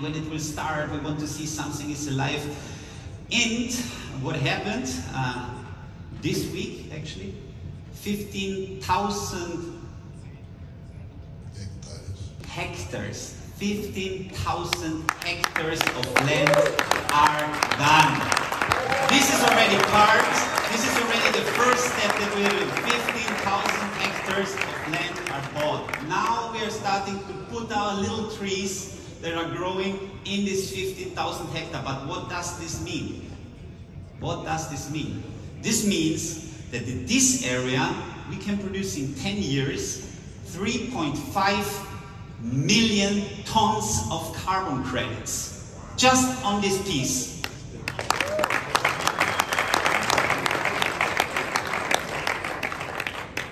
When it will start, we want to see something is alive. And what happened this week, actually, 15,000 hectares. 15,000 hectares of land are done. This is already this is already the first step that we do. 15,000 hectares of land are bought. Now we are starting to put our little trees that are growing in this 15,000 hectares. But what does this mean? What does this mean? This means that in this area we can produce in 10 years 3.5 million tons of carbon credits just on this piece.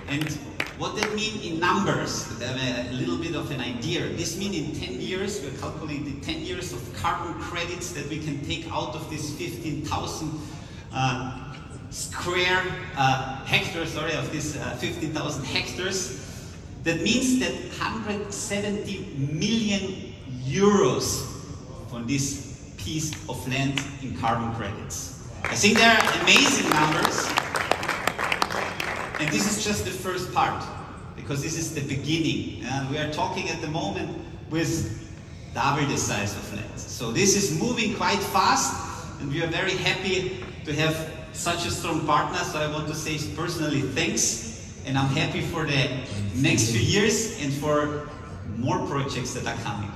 And what that means in numbers, to have a little bit of an idea. This means in 10 years, we're calculating 10 years of carbon credits that we can take out of this 15,000 square hectares, of this 15,000 hectares. That means that 170 million euros for this piece of land in carbon credits. I think they are amazing numbers. And this is just the first part, because this is the beginning. We are talking at the moment with double the size of land. So this is moving quite fast, and we are very happy to have such a strong partner. So I want to say personally thanks, and I'm happy for the next few years and for more projects that are coming.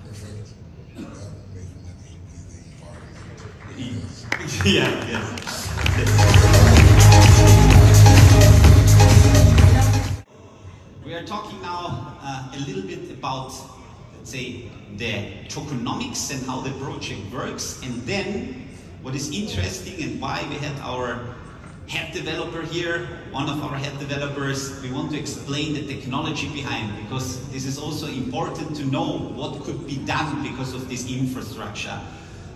Perfect. That makes money be the farming. Yeah, yes. We are talking now a little bit about, let's say, the tokenomics and how the project works, and then what is interesting and why we had our head developer here, one of our head developers. We want to explain the technology behind, because this is also important to know what could be done because of this infrastructure.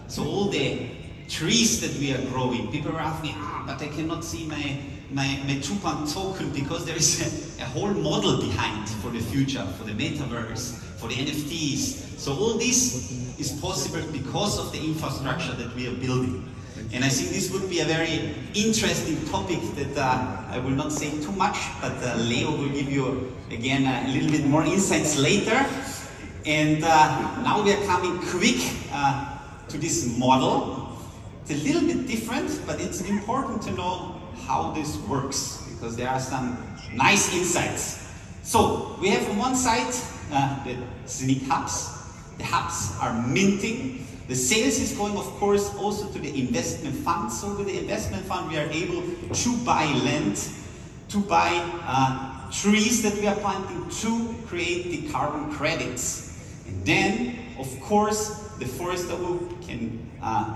So all the trees that we are growing, people are asking, but I cannot see my Tupan token, because there is a whole model behind for the future, for the metaverse, for the NFTs. So all this is possible because of the infrastructure that we are building. And I think this would be a very interesting topic that I will not say too much, but Leo will give you again a little bit more insights later. And now we are coming quick to this model. It's a little bit different, but it's important to know how this works, because there are some nice insights. So we have on one side the Zeniq hubs. The hubs are minting. The sales is going, of course, also to the investment fund. So with the investment fund, we are able to buy land, to buy trees that we are planting to create the carbon credits. And then, of course, the forester can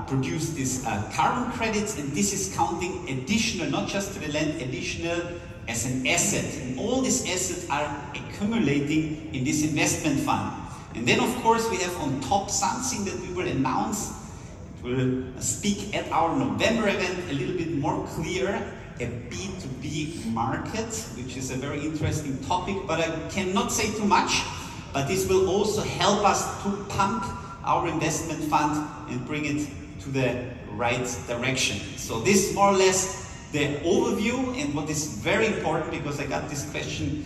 produce these carbon credits, and this is counting additional, not just to the land, additional as an asset. And all these assets are accumulating in this investment fund. And then, of course, we have on top something that we will announce. We'll speak at our November event a little bit more clear, a B2B market, which is a very interesting topic, but I cannot say too much. But this will also help us to pump our investment fund and bring it to the right direction. So this is more or less the overview, and what is very important, because I got this question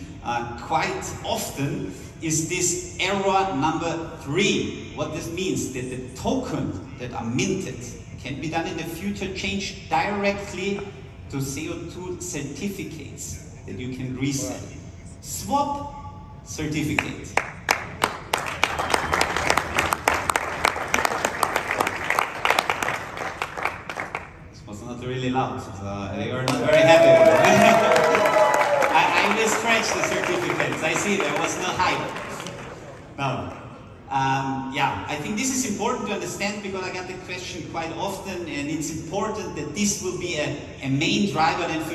quite often, is this error number 3. What this means, that the tokens that are minted can be done in the future changed directly to CO2 certificates that you can resell. Swap certificate. This was not really loud, so they were not very happy with it. I will scratch the certificates. I see there was no hype. No. Yeah, I think this is important to understand, because I get the question quite often, and it's important that this will be a main driver then for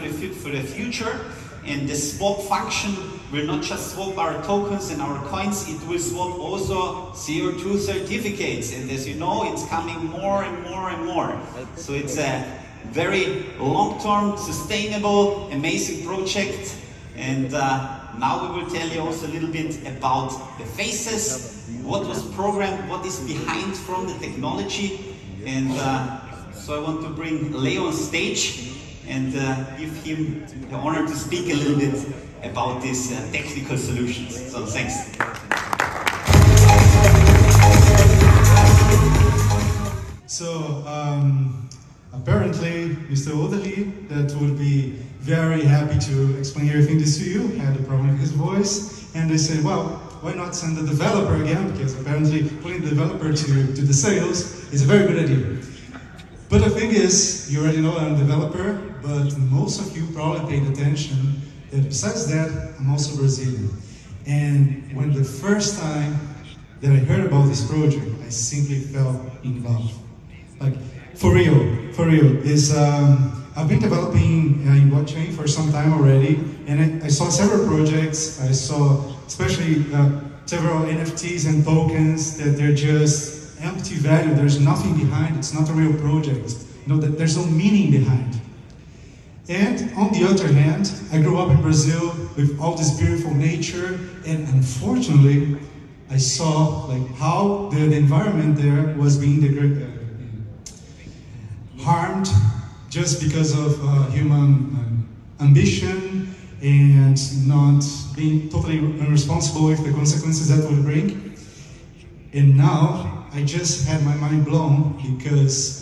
the future. And the swap function will not just swap our tokens and our coins, it will swap also CO2 certificates. And as you know, it's coming more and more and more. So it's a very long-term, sustainable, amazing project. And now we will tell you also a little bit about the faces, what was programmed, what is behind from the technology. And so I want to bring Leo on stage and give him the honor to speak a little bit about these technical solutions. So thanks. So apparently Mr. Oderly, that would be very happy to explain everything this to you, had a problem with his voice, and they said, well, why not send the developer again, because apparently putting the developer to the sales is a very good idea. But the thing is, you already know I'm a developer, but most of you probably paid attention that besides that, I'm also Brazilian. And when the first time that I heard about this project, I simply fell in love. Like, for real, I've been developing in blockchain for some time already, and I saw several projects. I saw especially several NFTs and tokens that they're just empty value. There's nothing behind. It's not a real project. You know, that there's no meaning behind. And on the other hand, I grew up in Brazil with all this beautiful nature, and unfortunately, I saw like how the environment there was being harmed just because of human ambition and not being totally responsible with the consequences that would bring. And now I just had my mind blown because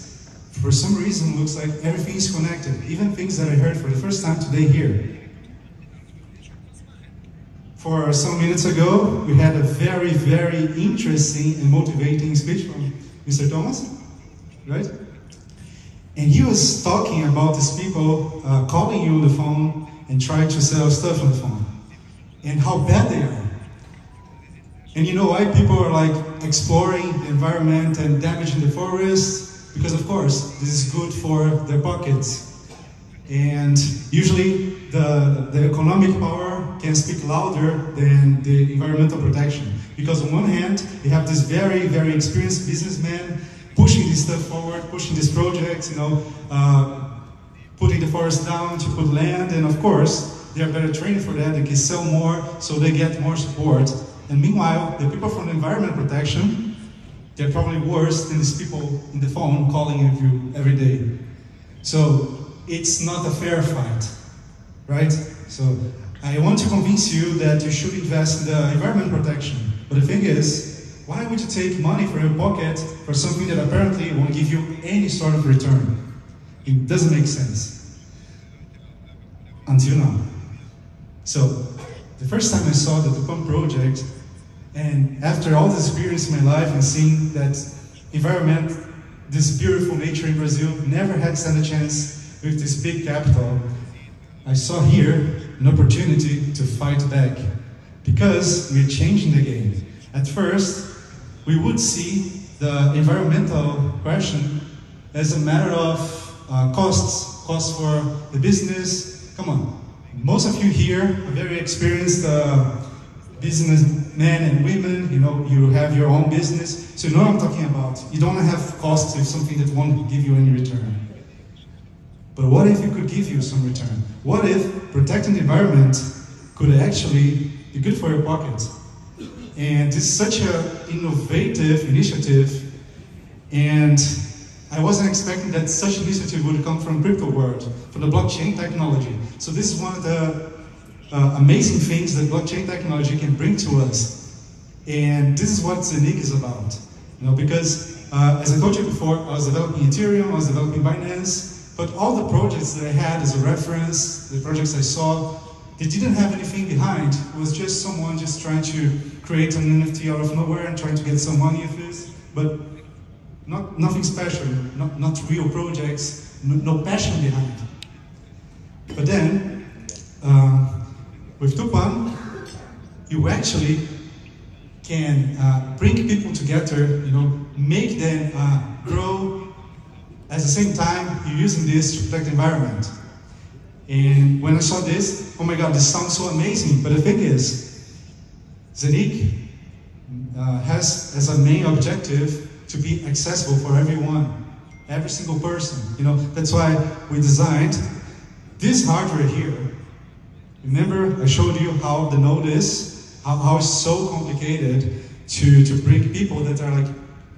for some reason it looks like everything is connected, even things that I heard for the first time today here. For some minutes ago, we had a very, very interesting and motivating speech from Mr. Thomas, right? And he was talking about these people calling you on the phone and trying to sell stuff on the phone, and how bad they are. And you know why people are like exploring the environment and damaging the forest? Because of course, this is good for their pockets. And usually the economic power can speak louder than the environmental protection. Because on one hand, you have this very, very experienced businessman pushing this stuff forward, pushing these projects, you know, putting the forest down to put land, and of course, they are better trained for that, they can sell more, so they get more support. And meanwhile, the people from the environment protection, they're probably worse than these people in the phone calling you every day. So it's not a fair fight, right? So I want to convince you that you should invest in the environment protection. But the thing is, why would you take money from your pocket for something that apparently won't give you any sort of return? It doesn't make sense. Until now. So, the first time I saw the Tupan project, and after all this experience in my life and seeing that environment, this beautiful nature in Brazil, never had stand a chance with this big capital, I saw here an opportunity to fight back. Because we're changing the game. At first, we would see the environmental question as a matter of costs for the business. Come on, most of you here are very experienced businessmen and women. You know, you have your own business, so you know what I'm talking about. You don't have costs with something that won't give you any return. But what if it could give you some return? What if protecting the environment could actually be good for your pocket? And this is such an innovative initiative, and I wasn't expecting that such an initiative would come from crypto world, from the blockchain technology. So this is one of the amazing things that blockchain technology can bring to us. And this is what Zeniq is about. You know, because as I told you before, I was developing Ethereum, I was developing Binance, but all the projects that I had as a reference, the projects I saw, they didn't have anything behind. It was just someone just trying to create an NFT out of nowhere and trying to get some money with this, but nothing special, not real projects, no passion behind. But then, with Tupan, you actually can bring people together, you know, make them grow. At the same time, you're using this to protect the environment. And when I saw this, oh my God, this sounds so amazing. But the thing is, Zeniq has as a main objective to be accessible for everyone, every single person. You know, that's why we designed this hardware here Remember, I showed you how the node is, how it's so complicated to bring people that are like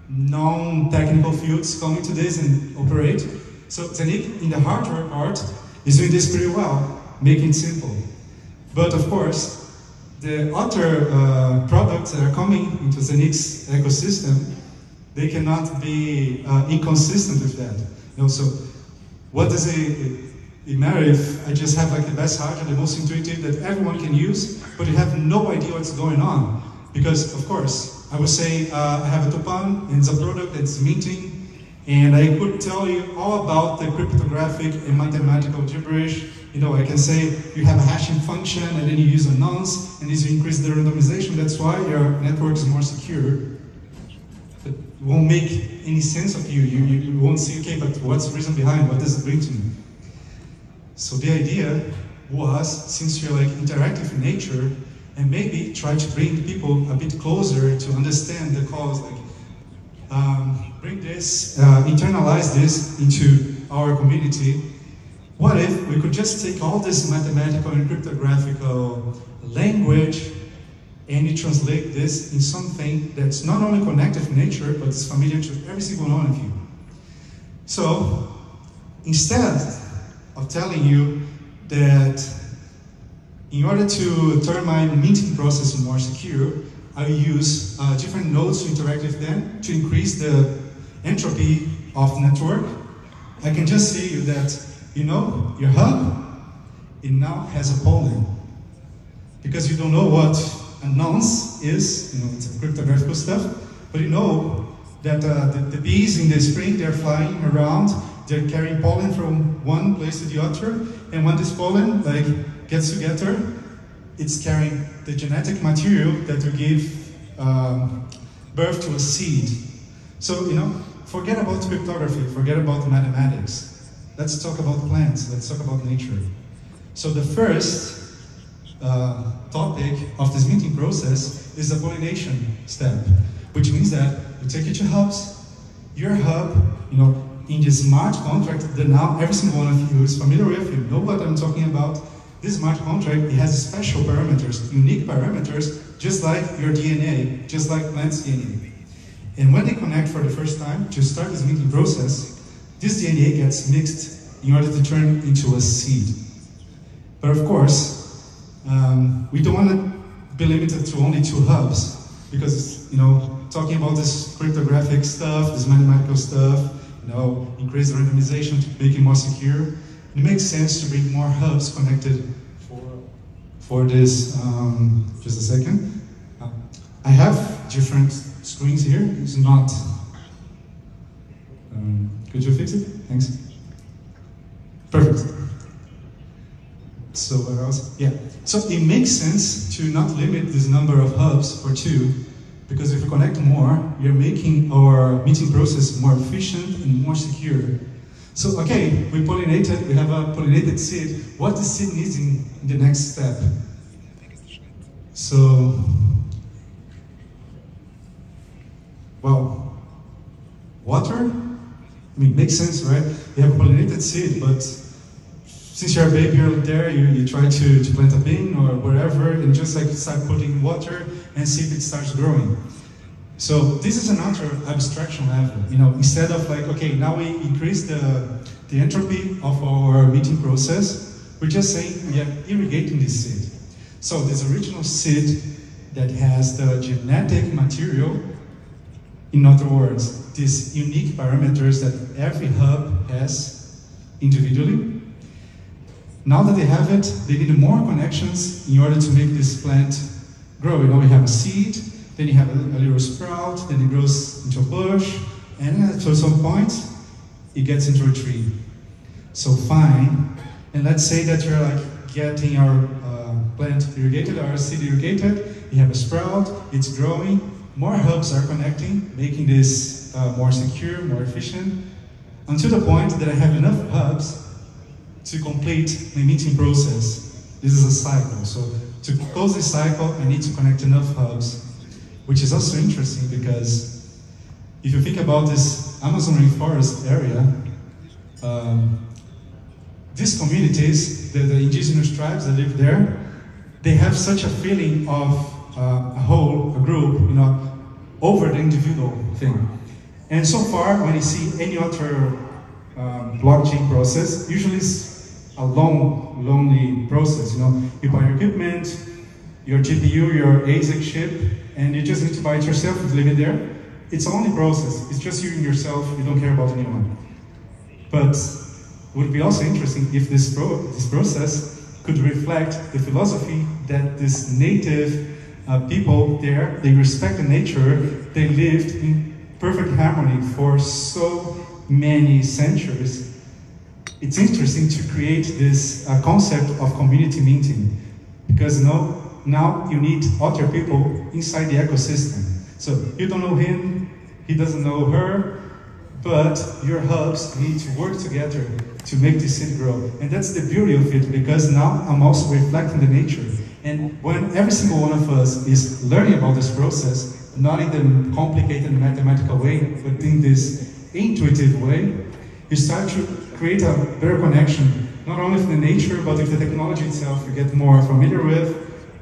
non-technical fields coming to this and operate. So Zeniq, in the hardware part, is doing this pretty well, making it simple. But of course, the other products that are coming into Zeniq's ecosystem, they cannot be inconsistent with that. You know, so what does it matter if I just have like the best hardware, the most intuitive that everyone can use, but you have no idea what's going on? Because of course, I would say I have a Tupan, and it's a product that's minting, and I could tell you all about the cryptographic and mathematical gibberish. You know, I can say you have a hashing function, and then you use a nonce, and this increases the randomization. That's why your network is more secure. But it won't make any sense of you. You won't see, okay, but what's the reason behind? What does it bring to me? So the idea was, since you're like interactive in nature, and maybe try to bring people a bit closer to understand the cause, like bring this, internalize this into our community. What if we could just take all this mathematical and cryptographical language and you translate this in something that's not only connected to nature, but is familiar to every single one of you. So, instead of telling you that in order to turn my minting process more secure, I use different nodes to interact with them to increase the entropy of the network. I can just see that, you know, your hub, it now has a pollen. Because you don't know what a nonce is, you know, it's a cryptographical stuff, but you know that the bees in the spring, they're flying around, they're carrying pollen from one place to the other, and when this pollen gets together, it's carrying the genetic material that will give birth to a seed. So, you know, forget about cryptography, forget about mathematics. Let's talk about plants, let's talk about nature. So the first topic of this minting process is the pollination step, which means that you take it to hubs. Your hub, you know, in the smart contract that now every single one of you is familiar with, you know what I'm talking about. This smart contract, it has special parameters, unique parameters, just like your DNA, just like plants' DNA. And when they connect for the first time to start this minting process, this DNA gets mixed in order to turn into a seed. But of course, we don't want to be limited to only 2 hubs, because, you know, talking about this cryptographic stuff, this mathematical stuff, you know, increase the randomization to make it more secure, it makes sense to bring more hubs connected for this. Just a second. I have different screens here. It's not. Could you fix it? Thanks. Perfect. So what else? Yeah. So it makes sense to not limit this number of hubs for 2, because if we connect more, we are making our meeting process more efficient and more secure. So, okay, we pollinated, we have a pollinated seed. What the seed needs in the next step? So, well, water? I mean, makes sense, right? You have a pollinated seed, but since you're a baby you're there, you try to plant a bean or wherever, and just like start putting water and see if it starts growing. So this is another abstraction level. You know, instead of like, okay, now we increase the entropy of our meeting process, we're just saying we are irrigating this seed. So this original seed that has the genetic material, in other words, these unique parameters that every hub has individually. Now that they have it, they need more connections in order to make this plant grow. You know, we have a seed, then you have a little sprout, then it grows into a bush, and at some point, it gets into a tree. So fine, and let's say that you're like getting our plant irrigated, our seed irrigated, you have a sprout, it's growing, more hubs are connecting, making this more secure, more efficient, until the point that I have enough hubs to complete my meeting process. This is a cycle, so to close this cycle, I need to connect enough hubs, which is also interesting because if you think about this Amazon rainforest area, these communities, the indigenous tribes that live there, they have such a feeling of a whole, a group, you know, over the individual thing. And so far, when you see any other blockchain process, usually it's a long, lonely process. You know, you buy your equipment, your GPU, your ASIC chip, and you just need to buy it yourself and leave it there. It's a lonely process. It's just you and yourself. You don't care about anyone. But it would be also interesting if this process could reflect the philosophy that this native people there, they respect the nature, they lived in perfect harmony for so many centuries. It's interesting to create this concept of community minting, because now you need other people inside the ecosystem. So you don't know him, he doesn't know her, but your hubs need to work together to make this city grow. And that's the beauty of it, because now I'm also reflecting the nature. And when every single one of us is learning about this process, not in the complicated mathematical way, but in this intuitive way, you start to create a better connection, not only with the nature, but with the technology itself. You get more familiar with,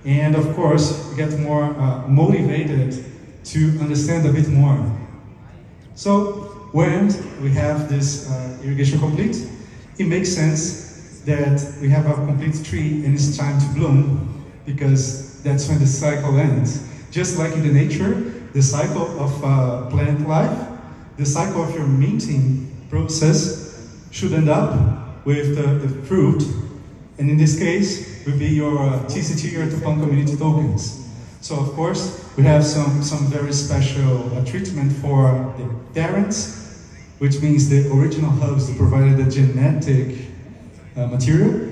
and of course, you get more motivated to understand a bit more. So when we have this irrigation complete, it makes sense that we have a complete tree and it's time to bloom, because that's when the cycle ends. Just like in the nature, the cycle of plant life, the cycle of your minting process should end up with the fruit, and in this case, will be your TCT or Tupan community tokens. So of course, we have some very special treatment for the parents, which means the original hubs that provided the genetic material.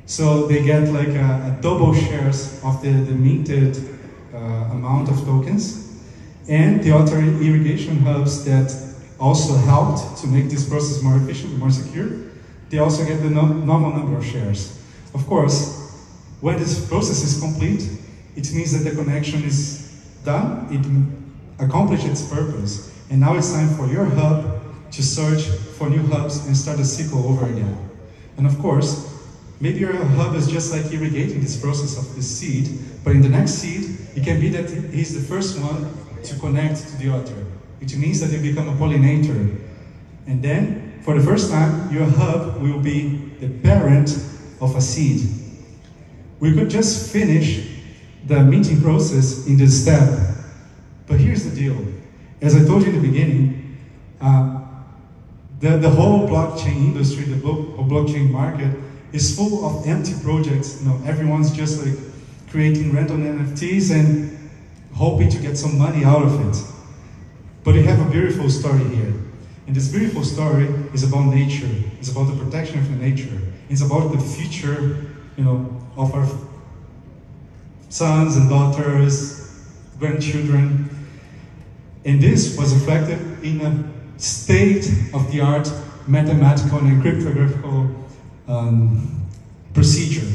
So they get like a double shares of the minted amount of tokens. And the other irrigation hubs that also helped to make this process more efficient, more secure, they also get the normal number of shares. Of course, when this process is complete, it means that the connection is done, it accomplished its purpose. And now it's time for your hub to search for new hubs and start the cycle over again. And of course, maybe your hub is just like irrigating this process of this seed, but in the next seed, it can be that he's the first one to connect to the other, which means that you become a pollinator. And then, for the first time, your hub will be the parent of a seed. We could just finish the minting process in this step, but here's the deal. As I told you in the beginning, the whole blockchain industry, the blockchain market, is full of empty projects. You know, everyone's just like creating random NFTs and hoping to get some money out of it. But we have a beautiful story here. And this beautiful story is about nature. It's about the protection of the nature. It's about the future, you know, of our sons and daughters, grandchildren. And this was reflected in a state-of-the-art mathematical and cryptographical procedure.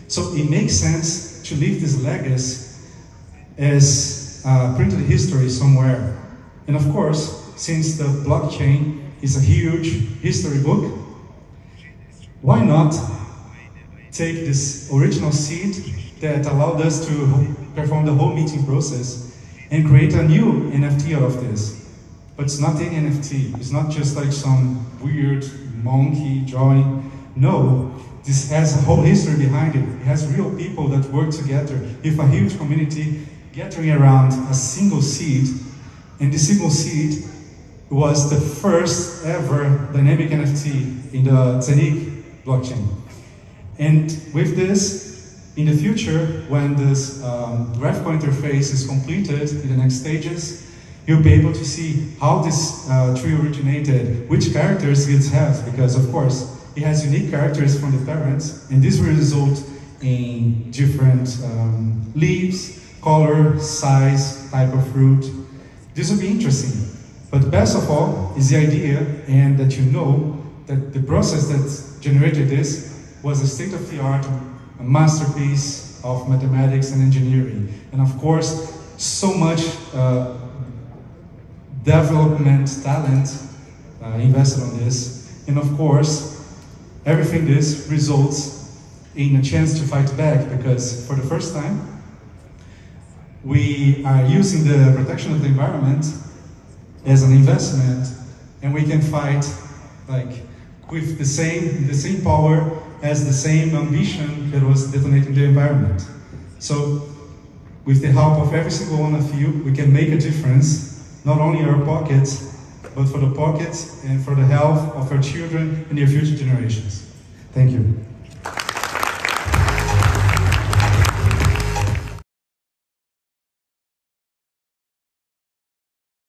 So it makes sense to leave this legacy as printed history somewhere. And of course, since the blockchain is a huge history book, why not take this original seed that allowed us to perform the whole meeting process and create a new NFT out of this? But it's not any NFT. It's not just like some weird monkey drawing. No, this has a whole history behind it. It has real people that work together with a huge community gathering around a single seed. And the single seed was the first ever dynamic NFT in the Zeniq blockchain. And with this, in the future, when this graphical interface is completed in the next stages, you'll be able to see how this tree originated, which characters it has, because of course, it has unique characters from the parents, and this will result in different leaves, color, size, type of fruit. This will be interesting. But best of all is the idea, and that you know that the process that generated this was a state-of-the-art, a masterpiece of mathematics and engineering. And of course, so much development talent invested on this. And of course, everything this results in a chance to fight back, because for the first time, we are using the protection of the environment as an investment, and we can fight like with the same power as the same ambition that was detonating the environment. So, with the help of every single one of you, we can make a difference, not only in our pockets, but for the pockets and for the health of our children and their future generations. Thank you.